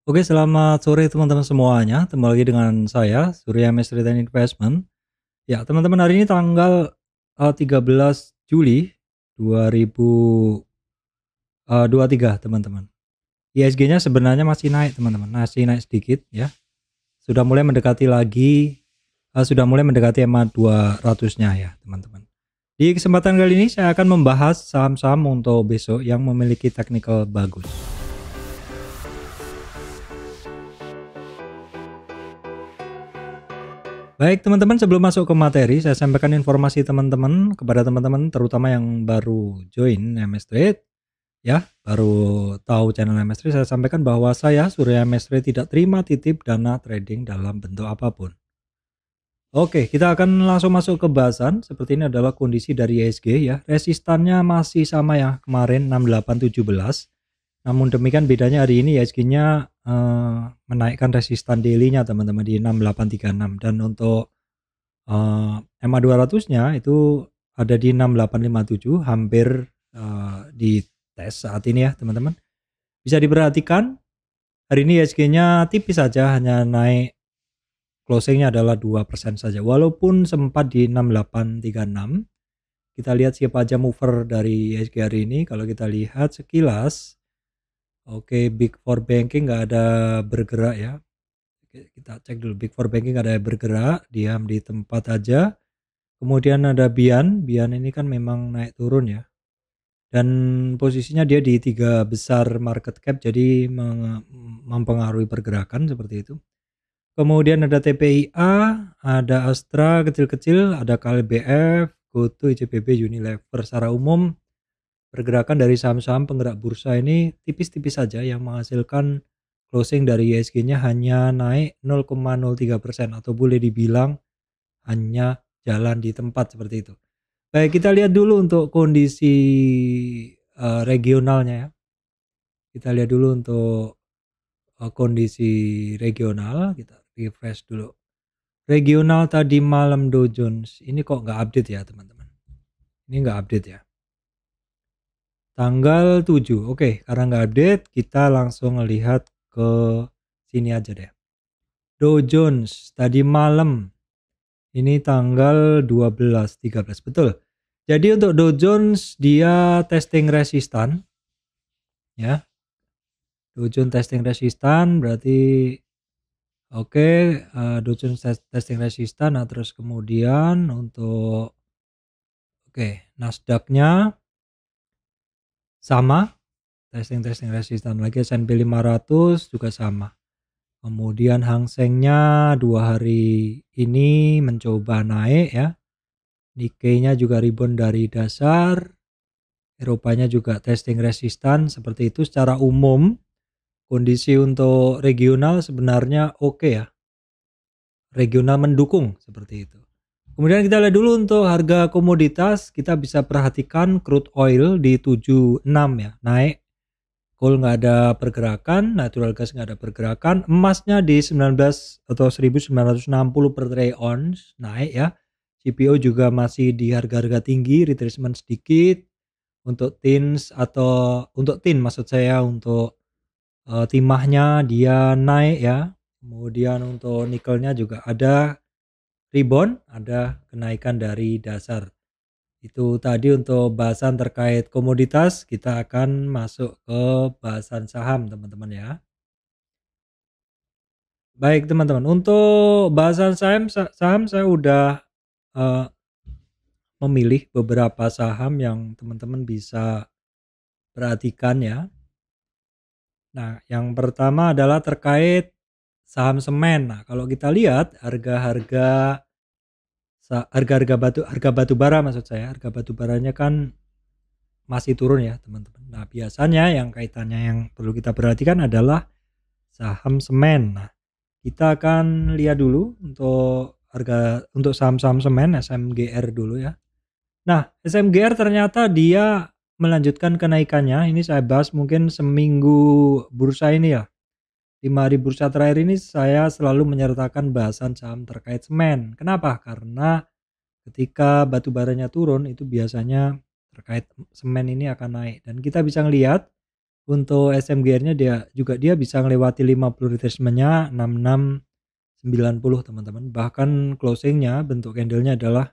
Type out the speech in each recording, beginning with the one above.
Oke, selamat sore teman-teman semuanya. Kembali lagi dengan saya, Surya Mesri dan Investment. Ya, teman-teman, hari ini tanggal 13 Juli 2023, teman-teman. ISG-nya sebenarnya masih naik, teman-teman. Masih naik sedikit ya. Sudah mulai mendekati lagi sudah mulai mendekati EMA 200-nya ya, teman-teman. Di kesempatan kali ini saya akan membahas saham-saham untuk besok yang memiliki technical bagus. Baik teman-teman, sebelum masuk ke materi, saya sampaikan informasi teman-teman kepada teman-teman terutama yang baru join MS Trade ya, baru tahu channel MS Trade. Saya sampaikan bahwa saya Surya MS Trade tidak terima titip dana trading dalam bentuk apapun. Oke, kita akan langsung masuk ke bahasan. Seperti ini adalah kondisi dari ISG ya. Resistannya masih sama ya kemarin 6817. Namun demikian bedanya hari ini ISG-nya menaikkan resistan daily-nya teman-teman di 6836, dan untuk EMA 200-nya itu ada di 6857, hampir di tes saat ini ya teman-teman. Bisa diperhatikan hari ini ISG-nya tipis saja, hanya naik, closingnya adalah 2% saja walaupun sempat di 6836. Kita lihat siapa aja mover dari ISG hari ini. Kalau kita lihat sekilas, oke, Big Four Banking nggak ada bergerak ya. Oke, kita cek dulu, Big Four Banking nggak ada bergerak, diam di tempat aja. Kemudian ada Bian ini kan memang naik turun ya. Dan posisinya dia di 3 besar market cap, jadi mempengaruhi pergerakan seperti itu. Kemudian ada TPIA, ada Astra kecil-kecil, ada KLBF, GoTo, ICBP, Unilever. Secara umum pergerakan dari saham-saham penggerak bursa ini tipis-tipis saja, yang menghasilkan closing dari ISG-nya hanya naik 0,03%, atau boleh dibilang hanya jalan di tempat seperti itu. Baik, kita lihat dulu untuk kondisi regionalnya ya. Kita lihat dulu untuk kondisi regional, kita refresh dulu. Regional tadi malam Dow Jones ini kok nggak update ya teman-teman. Ini nggak update ya. Tanggal 7. Oke, karena nggak update, kita langsung lihat ke sini aja deh. Dow Jones tadi malam ini tanggal 12, 13, betul. Jadi untuk Dow Jones dia testing resistan ya. Dow Jones testing resistan berarti oke, Dow Jones testing resistan. Nah, terus kemudian untuk Nasdaq-nya sama, testing resistan lagi. S&P 500 juga sama. Kemudian Hang Seng-nya 2 hari ini mencoba naik ya. Nikkei-nya juga rebound dari dasar. Eropanya juga testing resistan seperti itu. Secara umum kondisi untuk regional sebenarnya oke ya. Regional mendukung seperti itu. Kemudian kita lihat dulu untuk harga komoditas. Kita bisa perhatikan crude oil di 76 ya, naik. Coal nggak ada pergerakan, natural gas nggak ada pergerakan. Emasnya di 19 atau 1960 per troy ounce, naik ya. CPO juga masih di harga-harga tinggi, retracement sedikit. Untuk tins atau untuk tin maksud saya, untuk timahnya dia naik ya. Kemudian untuk nikelnya juga ada rebound, ada kenaikan dari dasar. Itu tadi untuk bahasan terkait komoditas. Kita akan masuk ke bahasan saham teman-teman ya. Baik teman-teman, untuk bahasan saham saya udah memilih beberapa saham yang teman-teman bisa perhatikan ya. Nah, yang pertama adalah terkait saham semen. Nah, kalau kita lihat harga batu bara, maksud saya harga batu baranya kan masih turun ya teman-teman. Nah, biasanya yang kaitannya yang perlu kita perhatikan adalah saham semen. Nah, kita akan lihat dulu untuk untuk saham-saham semen, SMGR dulu ya. Nah, SMGR ternyata dia melanjutkan kenaikannya. Ini saya bahas mungkin seminggu bursa ini ya. 5 hari bursa terakhir ini saya selalu menyertakan bahasan saham terkait semen. Kenapa? Karena ketika batu baranya turun itu biasanya terkait semen ini akan naik, dan kita bisa ngelihat Untuk SMGR-nya dia bisa melewati 50 retracement-nya 6690 teman-teman. Bahkan closing-nya bentuk candle-nya adalah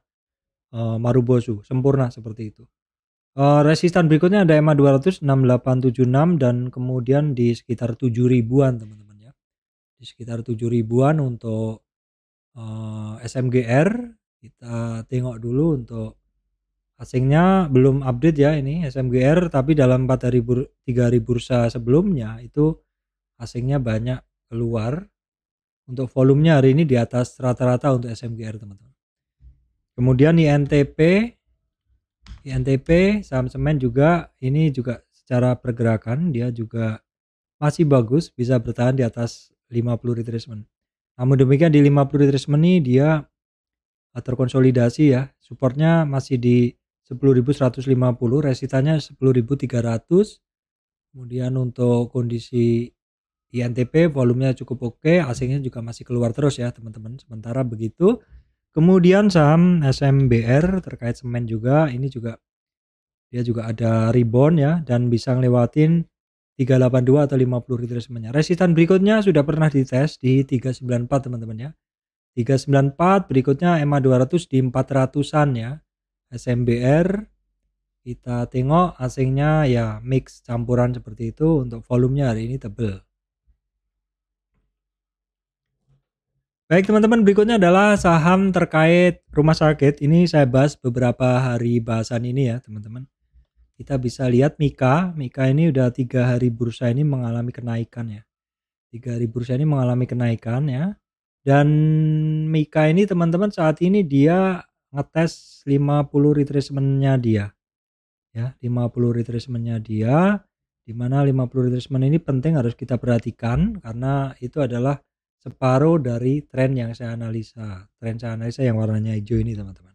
Marubozu, sempurna seperti itu. Resistan berikutnya ada EMA 200 6876 dan kemudian di sekitar 7.000-an teman-teman ya. Di sekitar 7.000-an untuk SMGR. Kita tengok dulu untuk asingnya belum update ya ini SMGR, tapi dalam 4 hari 3 hari bursa sebelumnya itu asingnya banyak keluar. Untuk volumenya hari ini di atas rata-rata untuk SMGR teman-teman. Kemudian INTP saham semen juga ini juga secara pergerakan dia juga masih bagus, bisa bertahan di atas 50 retracement. Namun demikian di 50 retracement ini dia terkonsolidasi ya, supportnya masih di 10.150, resistannya 10.300. Kemudian untuk kondisi INTP volumenya cukup oke, asingnya juga masih keluar terus ya teman-teman. Sementara begitu, kemudian saham SMBR terkait semen juga, ini juga dia juga ada rebound ya dan bisa ngelewatin 382 atau 50 retracement-nya. Resistan berikutnya sudah pernah dites di 394 teman-teman ya. 394, berikutnya EMA 200 di 400-an ya. SMBR kita tengok asingnya ya mix campuran seperti itu. Untuk volumenya hari ini tebel. Baik teman-teman, berikutnya adalah saham terkait rumah sakit. Ini saya bahas beberapa hari bahasan ini ya teman-teman. Kita bisa lihat Mika ini udah 3 hari bursa ini mengalami kenaikan ya. 3 hari bursa ini mengalami kenaikan ya. Dan Mika ini teman-teman saat ini dia ngetes 50 retracement-nya dia. Ya, 50 retracement-nya dia, di mana 50 retracement ini penting harus kita perhatikan karena itu adalah separuh dari tren yang saya analisa. Tren saya analisa yang warnanya hijau ini teman-teman.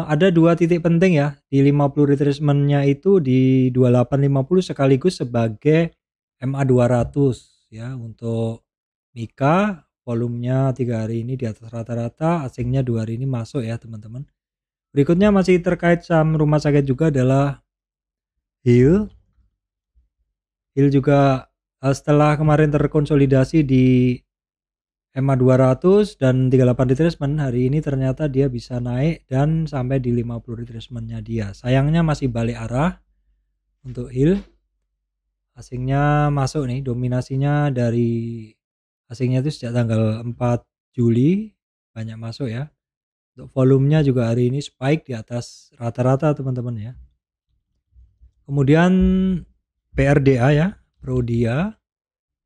Ada 2 titik penting ya di 50 retracement-nya itu di 2850 sekaligus sebagai MA 200 ya. Untuk Mika volumenya 3 hari ini di atas rata-rata, asingnya 2 hari ini masuk ya teman-teman. Berikutnya masih terkait saham rumah sakit juga adalah Hill juga setelah kemarin terkonsolidasi di EMA 200 dan 38 retracement, hari ini ternyata dia bisa naik dan sampai di 50 retracement-nya dia. Sayangnya masih balik arah untuk Hill. Asingnya masuk nih, dominasinya dari asingnya itu sejak tanggal 4 Juli banyak masuk ya. Untuk volumenya juga hari ini spike di atas rata-rata teman-teman ya. Kemudian PRDA ya, Prodia,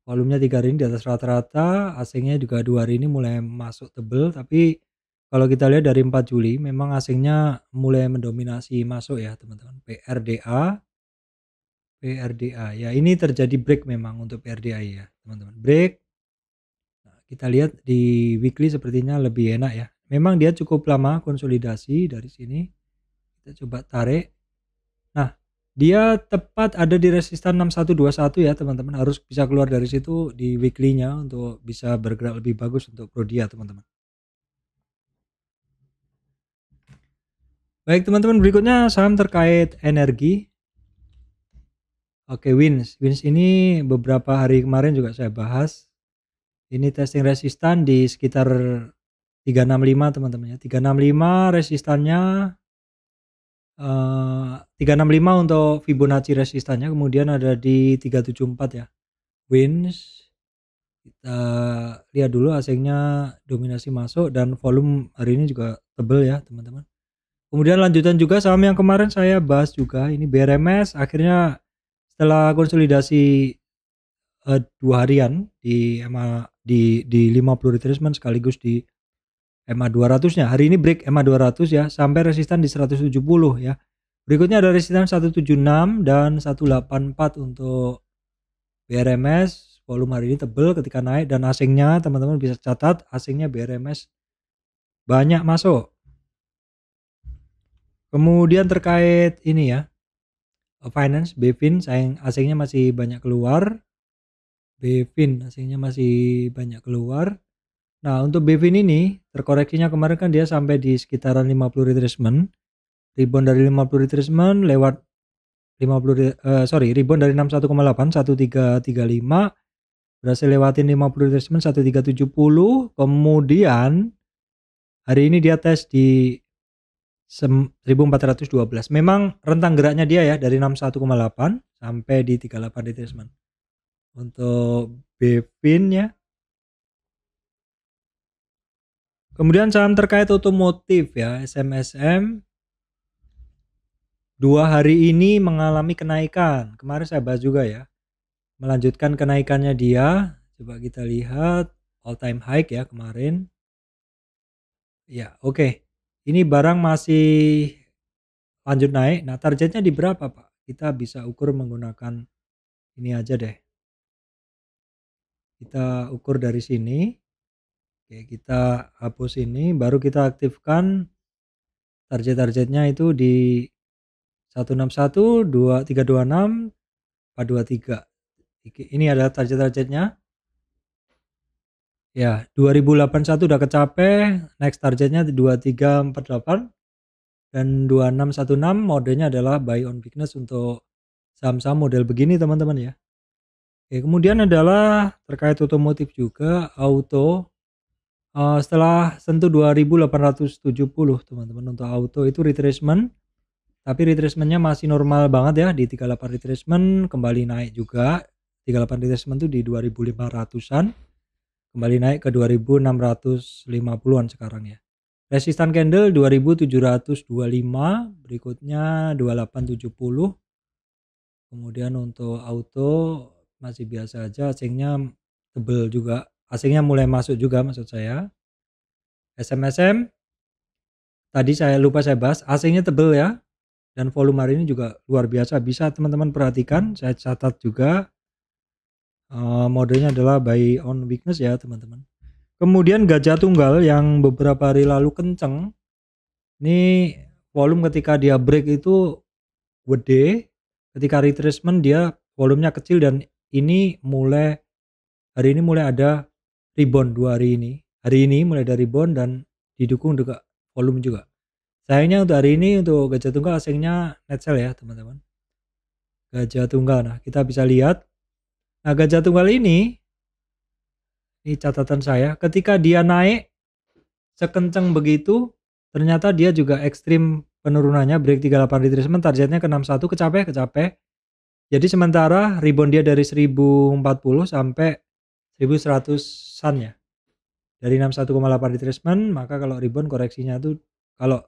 volumenya 3 hari ini di atas rata-rata, asingnya juga 2 hari ini mulai masuk tebel, tapi kalau kita lihat dari 4 Juli memang asingnya mulai mendominasi masuk ya teman-teman. PRDA ya, ini terjadi break memang untuk PRDA ya teman-teman, break. Nah, kita lihat di weekly sepertinya lebih enak ya, memang dia cukup lama konsolidasi dari sini. Kita coba tarik. Nah, dia tepat ada di resistan 6121 ya teman-teman, harus bisa keluar dari situ di weekly-nya untuk bisa bergerak lebih bagus untuk Prodia teman-teman. Baik teman-teman, berikutnya saham terkait energi. Oke, Wins ini beberapa hari kemarin juga saya bahas. Ini testing resistan di sekitar 365 teman-teman ya. 365 resistannya 365 untuk Fibonacci resistannya, kemudian ada di 374 ya. Wins kita lihat dulu asingnya dominasi masuk dan volume hari ini juga tebel ya teman-teman. Kemudian lanjutan juga saham yang kemarin saya bahas juga, ini BRMS akhirnya setelah konsolidasi 2 harian di EMA di 50 retracement sekaligus di EMA 200-nya. Hari ini break EMA 200 ya sampai resistan di 170 ya. Berikutnya ada resistan 176 dan 184 untuk BRMS. Volume hari ini tebel ketika naik dan asingnya teman-teman bisa catat asingnya BRMS banyak masuk. Kemudian terkait ini ya, finance BFIN asingnya masih banyak keluar. BFIN asingnya masih banyak keluar. Nah, untuk BFIN ini terkoreksinya kemarin kan dia sampai di sekitaran 50 retracement. Rebound dari 50 retracement lewat rebound dari 61,8 1335, berhasil lewatin 50 retracement 1370. Kemudian hari ini dia tes di 1412. Memang rentang geraknya dia ya dari 61,8 sampai di 38 retracement. Untuk BFIN ya. Kemudian saham terkait otomotif ya, SMSM 2 hari ini mengalami kenaikan. Kemarin saya bahas juga ya. Melanjutkan kenaikannya dia. Coba kita lihat all time high ya kemarin. Ya, oke. Ini barang masih lanjut naik. Nah, targetnya di berapa, Pak? Kita bisa ukur menggunakan ini aja deh. Kita ukur dari sini. Oke, kita hapus ini, baru kita aktifkan target-targetnya itu di 161, 326, 423. Ini adalah target-targetnya. Ya, 2081 udah kecapai, next targetnya 2348 dan 2616. Modenya adalah buy on weakness untuk saham-saham model begini teman-teman ya. Oke, kemudian adalah terkait otomotif juga, auto. Setelah sentuh 2870 teman-teman, untuk auto itu retracement, tapi retracementnya masih normal banget ya di 38 retracement, kembali naik juga. 38 retracement itu di 2500-an, kembali naik ke 2650-an sekarang ya. Resistan candle 2725, berikutnya 2870. Kemudian untuk auto masih biasa aja, asingnya tebel juga, asingnya mulai masuk juga maksud saya. SMSM tadi saya lupa saya bahas, asingnya tebel ya, dan volume hari ini juga luar biasa. Bisa teman-teman perhatikan, saya catat juga. Modenya adalah buy on weakness ya teman-teman. Kemudian gajah tunggal yang beberapa hari lalu kenceng, ini volume ketika dia break itu gede, ketika retracement dia volumenya kecil, dan ini hari ini mulai ada rebound 2 hari ini. Hari ini mulai ada rebound dan didukung juga volume juga. Sayangnya untuk hari ini untuk gajah tunggal asingnya net sell ya teman-teman. Gajah tunggal, nah kita bisa lihat. Nah, gajah tunggal ini catatan saya, ketika dia naik sekencang begitu, ternyata dia juga ekstrim penurunannya, break 38 retracement, targetnya ke 61, kecapai. Jadi sementara rebound dia dari 1040 sampai 1100-an ya. Dari 61,8 retracement, maka kalau rebound koreksinya tuh, kalau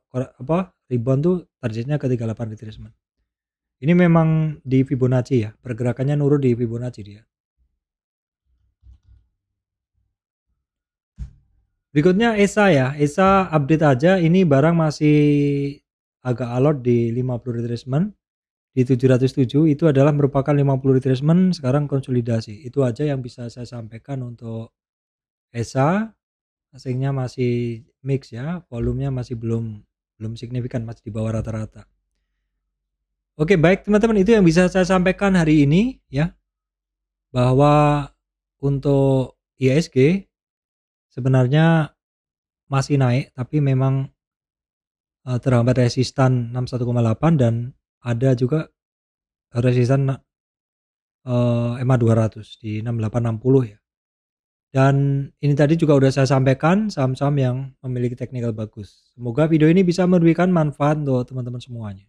rebound tuh targetnya ke 38 retracement. Ini memang di Fibonacci ya, pergerakannya nurut di Fibonacci dia. Berikutnya ESA ya, ESA update aja, ini barang masih agak alot di 50 retracement, di 707 itu adalah merupakan 50 retracement, sekarang konsolidasi. Itu aja yang bisa saya sampaikan untuk ESA. Asingnya masih mix ya, volumenya masih belum signifikan, masih di bawah rata-rata. Oke, baik teman-teman, itu yang bisa saya sampaikan hari ini ya, bahwa untuk IHSG sebenarnya masih naik, tapi memang terhambat resistan 61,8 dan ada juga resistan EMA 200 di 6860 ya. Dan ini tadi juga udah saya sampaikan saham-saham yang memiliki teknikal bagus. Semoga video ini bisa memberikan manfaat untuk teman-teman semuanya.